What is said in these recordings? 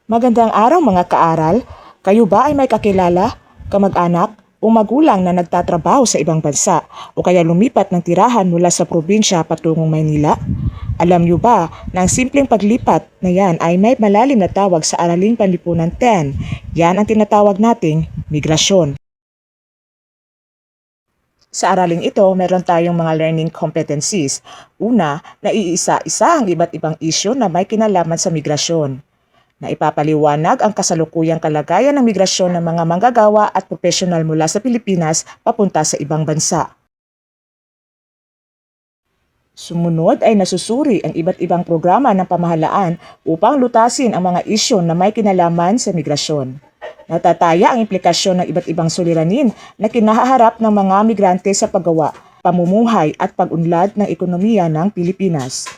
Magandang araw mga kaaral. Kayo ba ay may kakilala, kamag-anak o magulang na nagtatrabaho sa ibang bansa o kaya lumipat ng tirahan mula sa probinsya patungong Maynila? Alam niyo ba na ang simpleng paglipat na yan ay may malalim na tawag sa Araling Panlipunan 10? Yan ang tinatawag nating migrasyon. Sa araling ito, meron tayong mga learning competencies. Una, naiisa-isa ang iba't ibang isyu na may kinalaman sa migrasyon, na ipapaliwanag ang kasalukuyang kalagayan ng migrasyon ng mga manggagawa at profesional mula sa Pilipinas papunta sa ibang bansa. Sumunod ay nasusuri ang iba't ibang programa ng pamahalaan upang lutasin ang mga isyu na may kinalaman sa migrasyon. Natataya ang implikasyon ng iba't ibang suliranin na kinaharap ng mga migrante sa paggawa, pamumuhay at pag-unlad ng ekonomiya ng Pilipinas.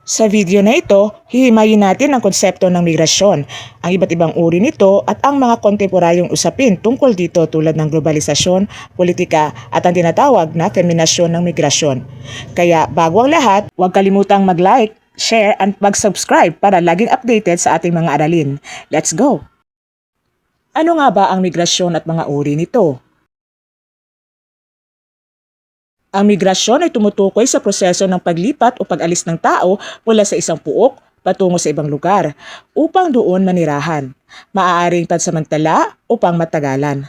Sa video na ito, hihimayin natin ang konsepto ng migrasyon, ang iba't ibang uri nito at ang mga kontemporaryong usapin tungkol dito tulad ng globalisasyon, politika at ang tinatawag na feminasyon ng migrasyon. Kaya bago ang lahat, huwag kalimutang mag-like, share at mag-subscribe para laging updated sa ating mga aralin. Let's go! Ano nga ba ang migrasyon at mga uri nito? Ang migrasyon ay tumutukoy sa proseso ng paglipat o pag-alis ng tao mula sa isang puok patungo sa ibang lugar upang doon manirahan, maaaring pansamantala o pangmatagalan.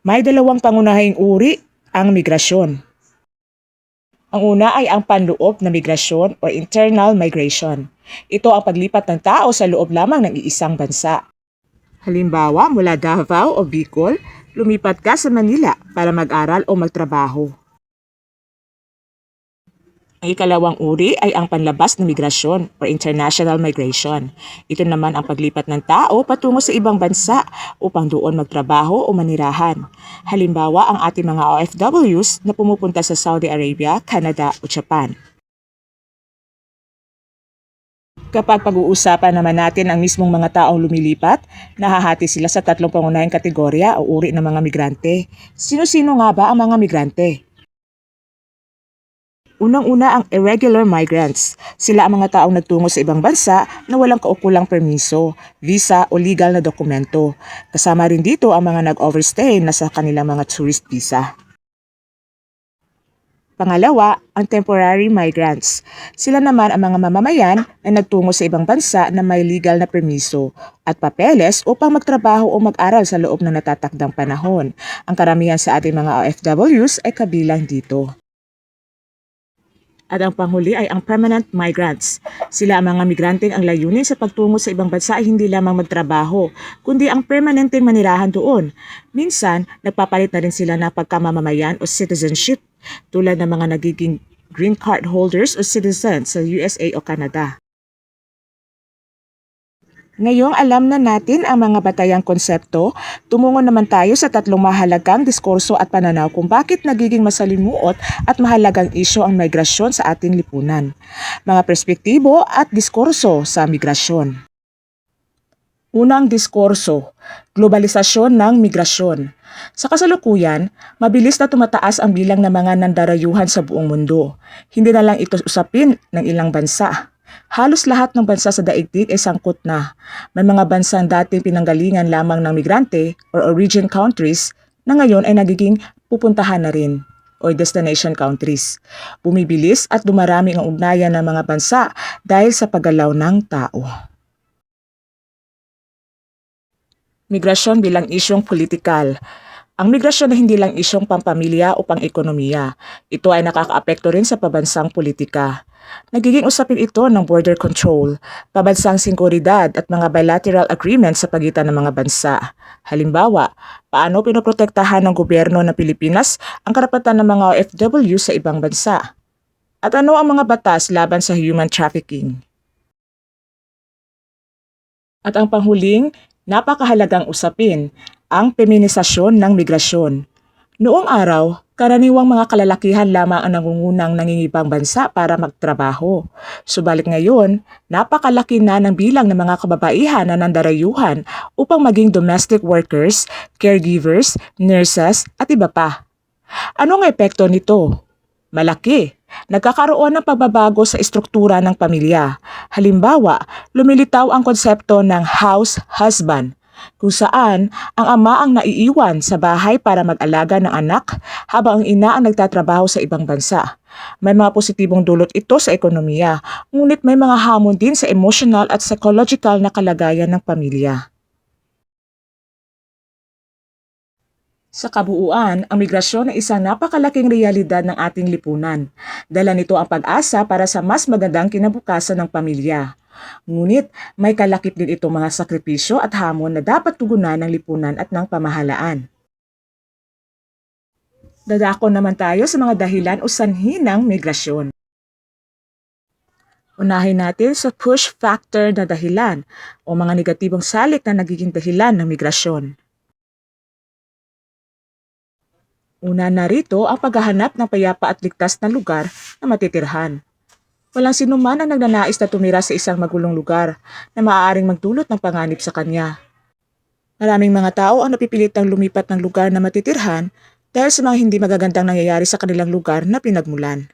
May dalawang pangunahing uri ang migrasyon. Ang una ay ang panloob na migrasyon o internal migration. Ito ang paglipat ng tao sa loob lamang ng iisang bansa. Halimbawa, mula Davao o Bicol, lumipat ka sa Manila para mag-aral o magtrabaho. Ang ikalawang uri ay ang panlabas na migrasyon o international migration. Ito naman ang paglipat ng tao patungo sa ibang bansa upang doon magtrabaho o manirahan. Halimbawa, ang ating mga OFWs na pumupunta sa Saudi Arabia, Canada o Japan. Kapag pag-uusapan naman natin ang mismong mga taong lumilipat, nahahati sila sa tatlong pangunahing kategorya o uri ng mga migrante. Sino-sino nga ba ang mga migrante? Unang-una ang irregular migrants. Sila ang mga taong nagtungo sa ibang bansa na walang kaukulang permiso, visa o legal na dokumento. Kasama rin dito ang mga nag-overstay na sa kanilang mga tourist visa. Pangalawa, ang temporary migrants. Sila naman ang mga mamamayan na nagtungo sa ibang bansa na may legal na permiso at papeles upang magtrabaho o mag-aral sa loob ng natatakdang panahon. Ang karamihan sa ating mga OFWs ay kabilang dito. At ang panghuli ay ang permanent migrants. Sila ang mga migranteng ang layunin sa pagtungo sa ibang bansa ay hindi lamang magtrabaho, kundi ang permanenteng manirahan doon. Minsan, nagpapalit na rin sila ng pagkamamamayan o citizenship, tulad ng mga nagiging green card holders o citizens sa USA o Canada. Ngayong alam na natin ang mga batayang konsepto, tumungo naman tayo sa tatlong mahalagang diskurso at pananaw kung bakit nagiging masalimuot at mahalagang isyu ang migrasyon sa ating lipunan. Mga perspektibo at diskurso sa migrasyon. Unang diskurso, globalisasyon ng migrasyon. Sa kasalukuyan, mabilis na tumataas ang bilang ng mga nandarayuhan sa buong mundo. Hindi na lang ito usapin ng ilang bansa. Halos lahat ng bansa sa daigdig ay sangkot na. May mga bansang dating pinanggalingan lamang ng migrante or origin countries na ngayon ay nagiging pupuntahan na rin o destination countries. Bumibilis at dumarami ang ugnayan ng mga bansa dahil sa paggalaw ng tao. Migrasyon bilang isyong politikal. Ang migrasyon ay hindi lang isyong pampamilya o pang-ekonomiya. Ito ay nakakaapekto rin sa pabansang politika. Nagiging usapin ito ng border control, pabansang seguridad at mga bilateral agreements sa pagitan ng mga bansa. Halimbawa, paano pinoprotektahan ng gobyerno ng Pilipinas ang karapatan ng mga OFW sa ibang bansa? At ano ang mga batas laban sa human trafficking? At ang panghuling, napakahalagang usapin, ang feminisasyon ng migrasyon. Noong araw, karaniwang mga kalalakihan lamang ang nangungunang nangingibang bansa para magtrabaho. Subalit ngayon, napakalaki na ng bilang ng mga kababaihan na nandarayuhan upang maging domestic workers, caregivers, nurses at iba pa. Ano ang epekto nito? Malaki. Nagkakaroon ng pagbabago sa estruktura ng pamilya. Halimbawa, lumilitaw ang konsepto ng house husband, kung saan ang ama ang naiiwan sa bahay para mag-alaga ng anak habang ang ina ang nagtatrabaho sa ibang bansa. May mga positibong dulot ito sa ekonomiya, ngunit may mga hamon din sa emotional at psychological na kalagayan ng pamilya. Sa kabuuan, ang migrasyon ay isang napakalaking realidad ng ating lipunan. Dala nito ang pag-asa para sa mas magandang kinabukasan ng pamilya. Ngunit may kalakip din itong mga sakripisyo at hamon na dapat tugunan ng lipunan at ng pamahalaan. Dadako naman tayo sa mga dahilan o sanhi ng migrasyon. Unahin natin sa push factor na dahilan o mga negatibong salik na nagiging dahilan ng migrasyon. Una na rito ang paghahanap ng payapa at ligtas na lugar na matitirhan. Walang sinuman ang nagnanais na tumira sa isang magulong lugar na maaaring magdulot ng panganib sa kanya. Maraming mga tao ang napipilitang lumipat ng lugar na matitirhan dahil sa mga hindi magagandang nangyayari sa kanilang lugar na pinagmulan.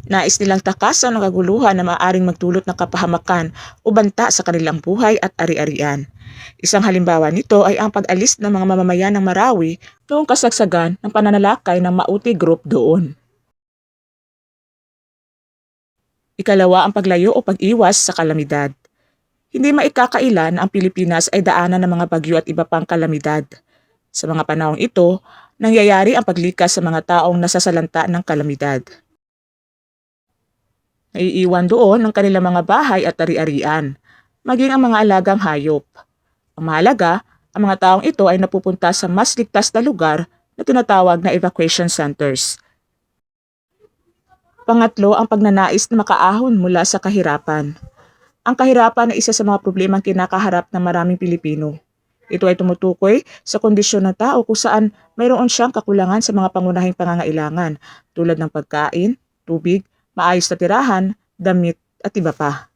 Nais nilang takasan ang kaguluhan na maaaring magdulot ng kapahamakan o banta sa kanilang buhay at ari-arian. Isang halimbawa nito ay ang pag-alis ng mga mamamayan ng Marawi noong kasagsagan ng pananalakay ng Mauti Group doon. Ikalawa ang paglayo o pag-iwas sa kalamidad. Hindi maikakaila na ang Pilipinas ay daanan ng mga bagyo at iba pang kalamidad. Sa mga panahong ito, nangyayari ang paglikas sa mga taong nasasalanta ng kalamidad. Naiiwan doon ang kanilang mga bahay at ari-arian, maging ang mga alagang hayop. Ang mahalaga, ang mga taong ito ay napupunta sa mas ligtas na lugar na tinatawag na evacuation centers. Pangatlo, ang pagnanais na makaahon mula sa kahirapan. Ang kahirapan ay isa sa mga problemang kinakaharap ng maraming Pilipino. Ito ay tumutukoy sa kondisyon ng tao kung saan mayroon siyang kakulangan sa mga pangunahing pangangailangan tulad ng pagkain, tubig, maayos na tirahan, damit at iba pa.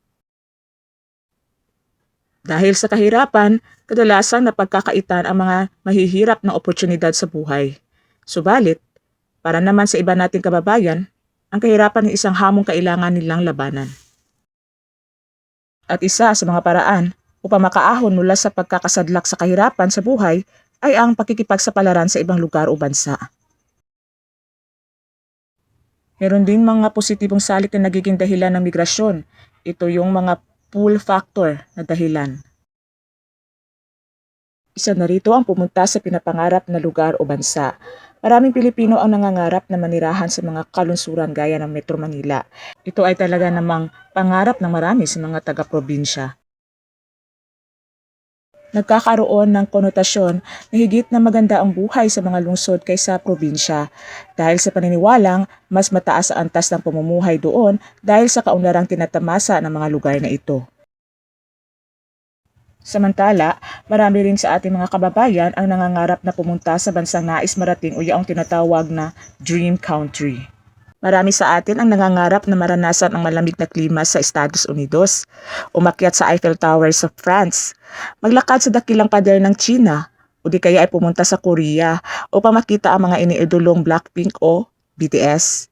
Dahil sa kahirapan, kadalasan napagkakaitan ang mga mahihirap na oportunidad sa buhay. Subalit, para naman sa iba nating kababayan, ang kahirapan ay isang hamong kailangan nilang labanan. At isa sa mga paraan upang makaahon mula sa pagkakasadlak sa kahirapan sa buhay ay ang pakikipagsapalaran sa ibang lugar o bansa. Meron din mga positibong salik na nagiging dahilan ng migrasyon. Ito yung mga pull factor na dahilan. Isa na rito ang pumunta sa pinapangarap na lugar o bansa. Maraming Pilipino ang nangangarap na manirahan sa mga kalunsuran gaya ng Metro Manila. Ito ay talaga namang pangarap ng marami sa mga taga-probinsya. Nagkakaroon ng konotasyon na higit na maganda ang buhay sa mga lungsod kaysa probinsya dahil sa paniniwalang mas mataas ang antas ng pamumuhay doon dahil sa kaunlarang tinatamasa ng mga lugar na ito. Samantala, marami rin sa ating mga kababayan ang nangangarap na pumunta sa bansang nais marating o yaong tinatawag na Dream Country. Marami sa atin ang nangangarap na maranasan ang malamig na klima sa Estados Unidos, umakyat sa Eiffel Tower sa France, maglakad sa dakilang pader ng China, o di kaya ay pumunta sa Korea upang makita ang mga iniidolong Blackpink o BTS.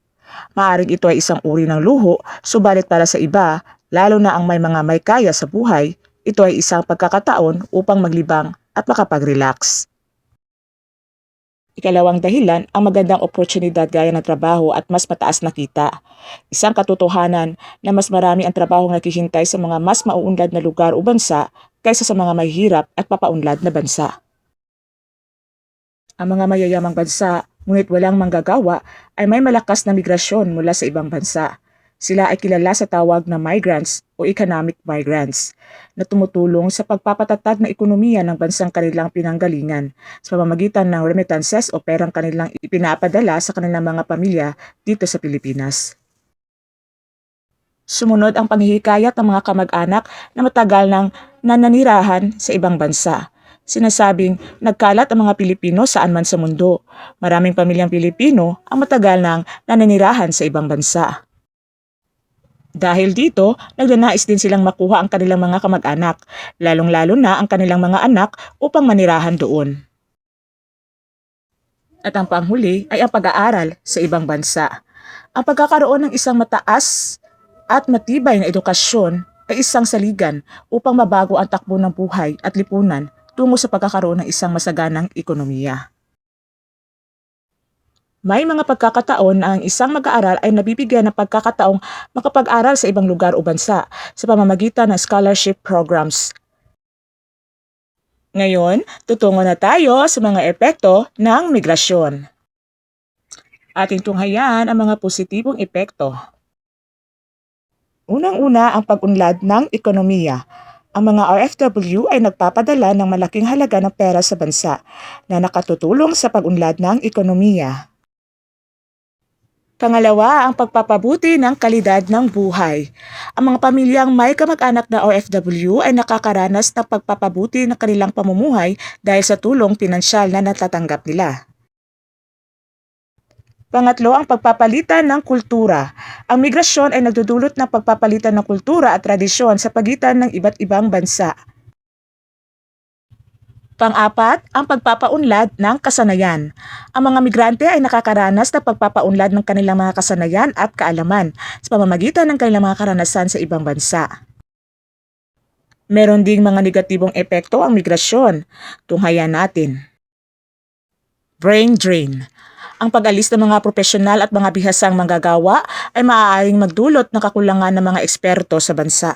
Maaring ito ay isang uri ng luho, subalit para sa iba, lalo na ang may mga may kaya sa buhay, ito ay isang pagkakataon upang maglibang at makapag-relax. Ikalawang dahilan, ang magandang oportunidad gaya ng trabaho at mas mataas na kita. Isang katotohanan na mas marami ang trabahong naghihintay sa mga mas mauunlad na lugar o bansa kaysa sa mga mahihirap at papaunlad na bansa. Ang mga mayayamang bansa, ngunit walang manggagawa, ay may malakas na migrasyon mula sa ibang bansa. Sila ay kilala sa tawag na migrants o economic migrants na tumutulong sa pagpapatatag ng ekonomiya ng bansang kanilang pinanggalingan sa pamamagitan ng remittances o perang kanilang ipinapadala sa kanilang mga pamilya dito sa Pilipinas. Sumunod ang panghihikayat ng mga kamag-anak na matagal nang nananirahan sa ibang bansa. Sinasabing nagkalat ang mga Pilipino saan man sa mundo. Maraming pamilyang Pilipino ang matagal nang nananirahan sa ibang bansa. Dahil dito, nagnanais din silang makuha ang kanilang mga kamag-anak, lalong-lalo na ang kanilang mga anak upang manirahan doon. At ang panghuli ay ang pag-aaral sa ibang bansa. Ang pagkakaroon ng isang mataas at matibay na edukasyon ay isang saligan upang mabago ang takbo ng buhay at lipunan tungo sa pagkakaroon ng isang masaganang ekonomiya. May mga pagkakataon na ang isang mag-aaral ay nabibigyan ng pagkakataong makapag-aral sa ibang lugar o bansa sa pamamagitan ng scholarship programs. Ngayon, tutungo na tayo sa mga epekto ng migrasyon. Ating tunghayan ang mga positibong epekto. Unang-una ang pag-unlad ng ekonomiya. Ang mga OFW ay nagpapadala ng malaking halaga ng pera sa bansa na nakatutulong sa pag-unlad ng ekonomiya. Pangalawa, ang pagpapabuti ng kalidad ng buhay. Ang mga pamilyang may kamag-anak na OFW ay nakakaranas ng pagpapabuti ng kanilang pamumuhay dahil sa tulong pinansyal na natatanggap nila. Pangatlo, ang pagpapalitan ng kultura. Ang migrasyon ay nagdudulot ng pagpapalitan ng kultura at tradisyon sa pagitan ng iba't ibang bansa. Pang-apat, ang pagpapaunlad ng kasanayan. Ang mga migrante ay nakakaranas ng pagpapaunlad ng kanilang mga kasanayan at kaalaman sa pamamagitan ng kanilang mga karanasan sa ibang bansa. Meron ding mga negatibong epekto ang migrasyon. Tunghayan natin. Brain drain. Ang pag-alis ng mga profesional at mga bihasang manggagawa ay maaaring magdulot ng kakulangan ng mga eksperto sa bansa.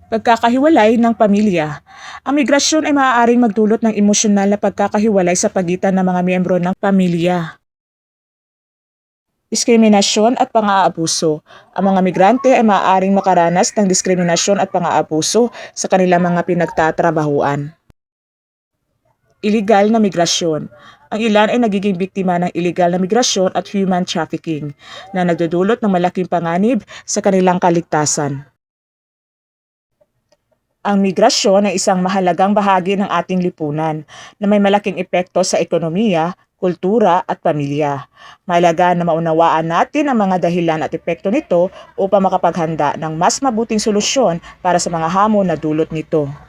Pagkakahiwalay ng pamilya. Ang migrasyon ay maaaring magdulot ng emosyonal na pagkakahiwalay sa pagitan ng mga miyembro ng pamilya. Diskriminasyon at pang-aabuso. Ang mga migrante ay maaaring makaranas ng diskriminasyon at pang-aabuso sa kanilang mga pinagtatrabahuan. Illegal na migrasyon. Ang ilan ay nagiging biktima ng illegal na migrasyon at human trafficking na nagdudulot ng malaking panganib sa kanilang kaligtasan. Ang migrasyon ay isang mahalagang bahagi ng ating lipunan na may malaking epekto sa ekonomiya, kultura at pamilya. Mahalaga na maunawaan natin ang mga dahilan at epekto nito upang makapaghanda ng mas mabuting solusyon para sa mga hamon na dulot nito.